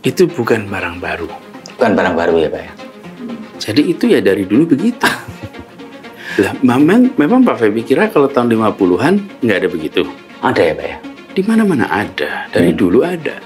itu bukan barang baru. Bukan barang baru ya Pak ya? Jadi itu ya dari dulu begitu. Lah, memang Pak Feby kira kalau tahun 50-an nggak ada begitu? Ada ya Pak ya? Di mana-mana ada, dari dulu ada.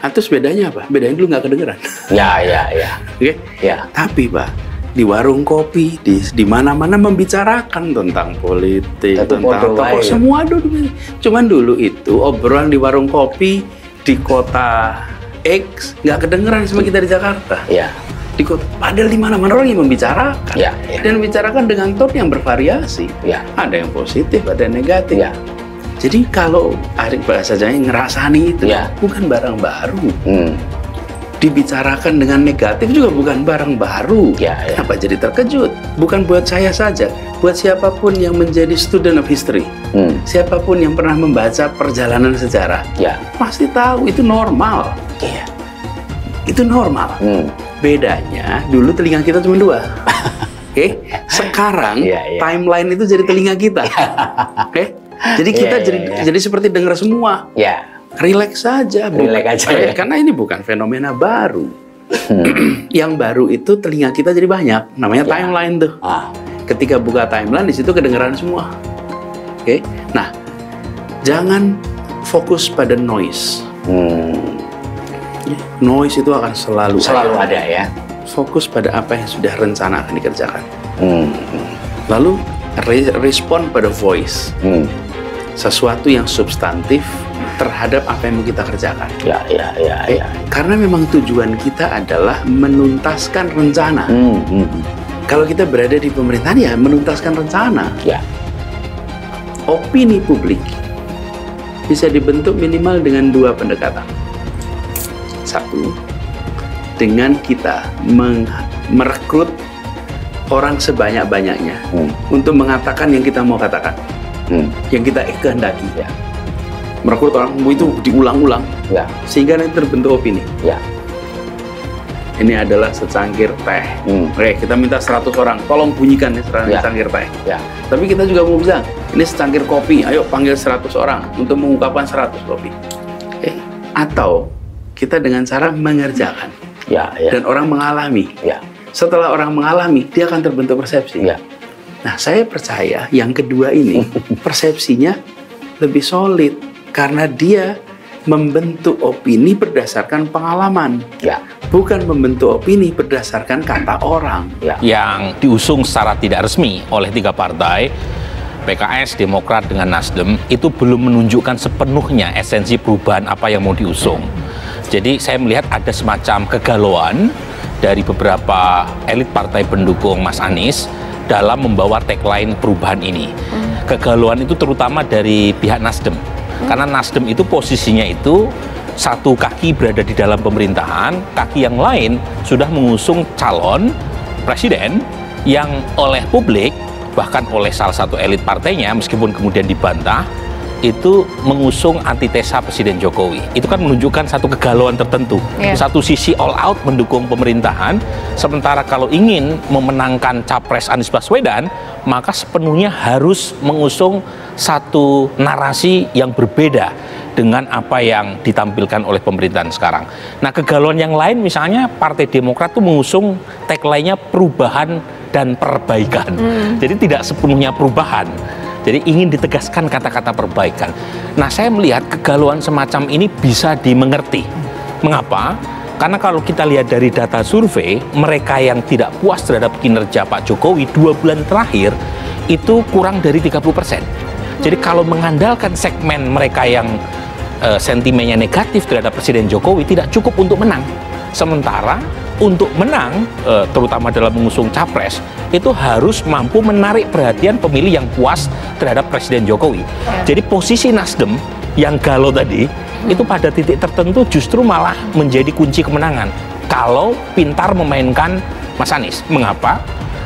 Atau bedanya apa? Bedanya dulu nggak kedengeran. Ya. Oke? Ya. Tapi Pak, di warung kopi, di mana-mana membicarakan tentang politik, Satu tentang tokoh, semua dulu. Cuman dulu itu obrolan di warung kopi di kota X nggak kedengeran sama kita di Jakarta. Ya. Di kota, padahal di mana-mana orang yang membicarakan. Ya. Dan membicarakan dengan tone yang bervariasi. Ya. Ada yang positif, ada yang negatif. Ya. Jadi kalau Arik bahasa Jawa ngerasani itu bukan barang baru. Dibicarakan dengan negatif juga bukan barang baru. Kenapa jadi terkejut? Bukan buat saya saja, buat siapapun yang menjadi student of history, siapapun yang pernah membaca perjalanan sejarah, pasti tahu itu normal. Itu normal. Bedanya dulu telinga kita cuma dua. Sekarang timeline itu jadi telinga kita. Jadi kita jadi seperti dengar semua. Relax saja, karena ini bukan fenomena baru. Yang baru itu telinga kita jadi banyak, namanya timeline tuh. Ketika buka timeline di situ kedengeran semua. Nah, jangan fokus pada noise. Noise itu akan selalu ada ya. Fokus pada apa yang sudah rencana akan dikerjakan. Lalu respon pada voice. Sesuatu yang substantif terhadap apa yang mau kita kerjakan. Karena memang tujuan kita adalah menuntaskan rencana. Kalau kita berada di pemerintahan ya menuntaskan rencana. Opini publik bisa dibentuk minimal dengan dua pendekatan. Satu, dengan kita merekrut orang sebanyak-banyaknya untuk mengatakan yang kita mau katakan, yang kita kehendaki. Merekrut orang itu diulang-ulang, sehingga nanti terbentuk opini. Ini adalah secangkir teh. Oke, kita minta 100 orang, tolong bunyikan secangkir teh. Tapi kita juga mau bilang, ini secangkir kopi, ayo panggil 100 orang untuk mengungkapkan 100 kopi. Atau kita dengan cara mengerjakan, dan orang mengalami. Setelah orang mengalami, dia akan terbentuk persepsi. Nah, saya percaya yang kedua ini persepsinya lebih solid. Karena dia membentuk opini berdasarkan pengalaman, bukan membentuk opini berdasarkan kata orang. Yang diusung secara tidak resmi oleh 3 partai, PKS, Demokrat, dengan Nasdem, itu belum menunjukkan sepenuhnya esensi perubahan apa yang mau diusung. Jadi saya melihat ada semacam kegalauan dari beberapa elit partai pendukung Mas Anies dalam membawa tagline perubahan ini. Kegalauan itu terutama dari pihak Nasdem. Karena Nasdem itu posisinya itu satu kaki berada di dalam pemerintahan, kaki yang lain sudah mengusung calon presiden yang oleh publik, bahkan oleh salah satu elit partainya, meskipun kemudian dibantah, itu mengusung antitesa Presiden Jokowi. Itu kan menunjukkan satu kegalauan tertentu. Satu sisi all out mendukung pemerintahan, sementara kalau ingin memenangkan capres Anies Baswedan, maka sepenuhnya harus mengusung satu narasi yang berbeda dengan apa yang ditampilkan oleh pemerintahan sekarang. Nah, kegalauan yang lain misalnya Partai Demokrat itu mengusung tagline-nya perubahan dan perbaikan. Jadi tidak sepenuhnya perubahan. Jadi ingin ditegaskan kata-kata perbaikan. Nah, saya melihat kegalauan semacam ini bisa dimengerti. Mengapa? Karena kalau kita lihat dari data survei, mereka yang tidak puas terhadap kinerja Pak Jokowi 2 bulan terakhir itu kurang dari 30%. Jadi kalau mengandalkan segmen mereka yang sentimennya negatif terhadap Presiden Jokowi tidak cukup untuk menang. Sementara untuk menang, terutama dalam mengusung capres, itu harus mampu menarik perhatian pemilih yang puas terhadap Presiden Jokowi. Jadi posisi Nasdem yang galau tadi, itu pada titik tertentu justru malah menjadi kunci kemenangan kalau pintar memainkan Mas Anies. Mengapa?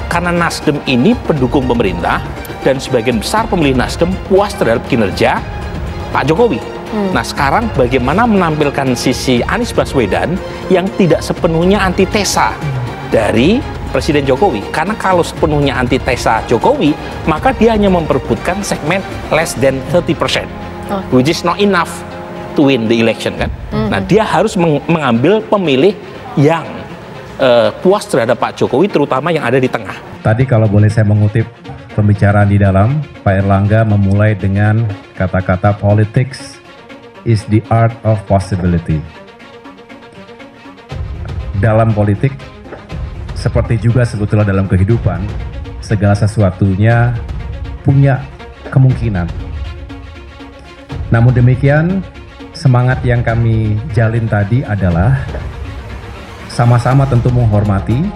Karena Nasdem ini pendukung pemerintah dan sebagian besar pemilih Nasdem puas terhadap kinerja Pak Jokowi. Nah, sekarang bagaimana menampilkan sisi Anies Baswedan yang tidak sepenuhnya antitesa dari Presiden Jokowi. Karena kalau sepenuhnya antitesa Jokowi, maka dia hanya memperebutkan segmen less than 30%, which is not enough. to win the election kan. Nah, dia harus mengambil pemilih yang puas terhadap Pak Jokowi, terutama yang ada di tengah. Tadi kalau boleh saya mengutip pembicaraan di dalam, Pak Erlangga memulai dengan kata-kata politics is the art of possibility. Dalam politik, seperti juga sebetulnya dalam kehidupan, segala sesuatunya punya kemungkinan. Namun demikian, semangat yang kami jalin tadi adalah sama-sama tentu menghormati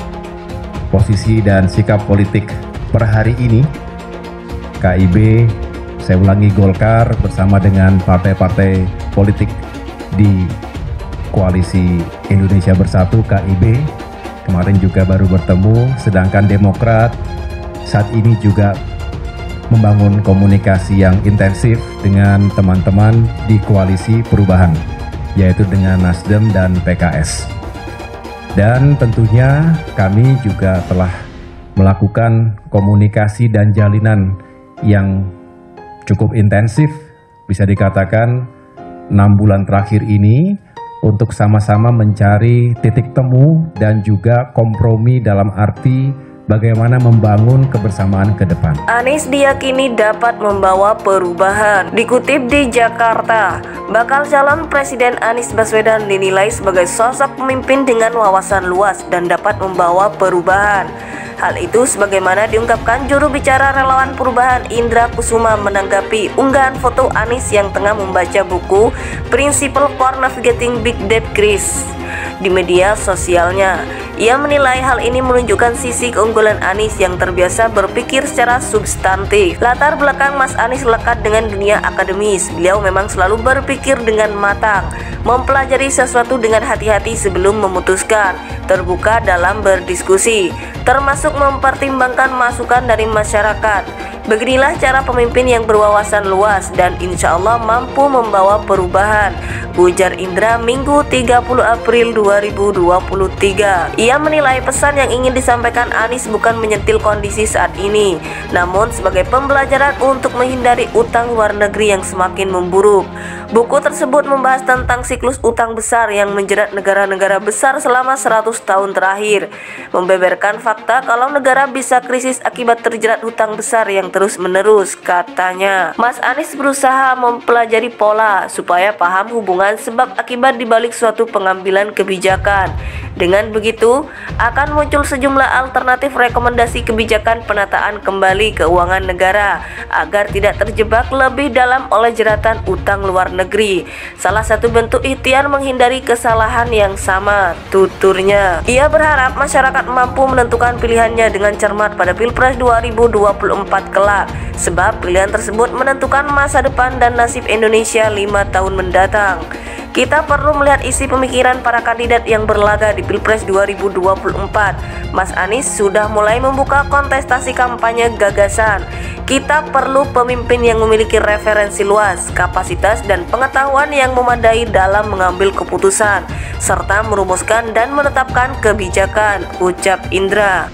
posisi dan sikap politik per hari ini. KIB, saya ulangi, Golkar bersama dengan partai-partai politik di Koalisi Indonesia Bersatu KIB kemarin juga baru bertemu, sedangkan Demokrat saat ini juga membangun komunikasi yang intensif dengan teman-teman di Koalisi Perubahan, yaitu dengan Nasdem dan PKS. Dan tentunya kami juga telah melakukan komunikasi dan jalinan yang cukup intensif, bisa dikatakan 6 bulan terakhir ini, untuk sama-sama mencari titik temu dan juga kompromi dalam arti bagaimana membangun kebersamaan ke depan. Anies diyakini dapat membawa perubahan. Dikutip di Jakarta, bakal calon Presiden Anies Baswedan dinilai sebagai sosok pemimpin dengan wawasan luas dan dapat membawa perubahan. Hal itu sebagaimana diungkapkan juru bicara Relawan Perubahan Indra Kusuma menanggapi unggahan foto Anies yang tengah membaca buku Principle for Navigating Big Debt Crisis di media sosialnya. Ia menilai hal ini menunjukkan sisi keunggulan Anies yang terbiasa berpikir secara substantif. Latar belakang Mas Anies lekat dengan dunia akademis. Beliau memang selalu berpikir dengan matang, mempelajari sesuatu dengan hati-hati sebelum memutuskan, terbuka dalam berdiskusi, termasuk mempertimbangkan masukan dari masyarakat. Beginilah cara pemimpin yang berwawasan luas dan insya Allah mampu membawa perubahan, ujar Indra Minggu 30 April 2023. Ia menilai pesan yang ingin disampaikan Anies bukan menyentil kondisi saat ini, namun sebagai pembelajaran untuk menghindari utang luar negeri yang semakin memburuk. Buku tersebut membahas tentang siklus utang besar yang menjerat negara-negara besar selama 100 tahun terakhir, membeberkan fakta kalau negara bisa krisis akibat terjerat hutang besar yang terus-menerus. Katanya, Mas Anies berusaha mempelajari pola supaya paham hubungan sebab akibat dibalik suatu pengambilan kebijakan. Dengan begitu, akan muncul sejumlah alternatif rekomendasi kebijakan penataan kembali keuangan negara agar tidak terjebak lebih dalam oleh jeratan utang luar negeri. Salah satu bentuk ikhtiar menghindari kesalahan yang sama, tuturnya. Ia berharap masyarakat mampu menentukan pilihannya dengan cermat pada Pilpres 2024 kelak, sebab pilihan tersebut menentukan masa depan dan nasib Indonesia 5 tahun mendatang. Kita perlu melihat isi pemikiran para kandidat yang berlaga di Pilpres 2024. Mas Anies sudah mulai membuka kontestasi kampanye gagasan. Kita perlu pemimpin yang memiliki referensi luas, kapasitas dan pengetahuan yang memadai dalam mengambil keputusan, serta merumuskan dan menetapkan kebijakan, ucap Indra.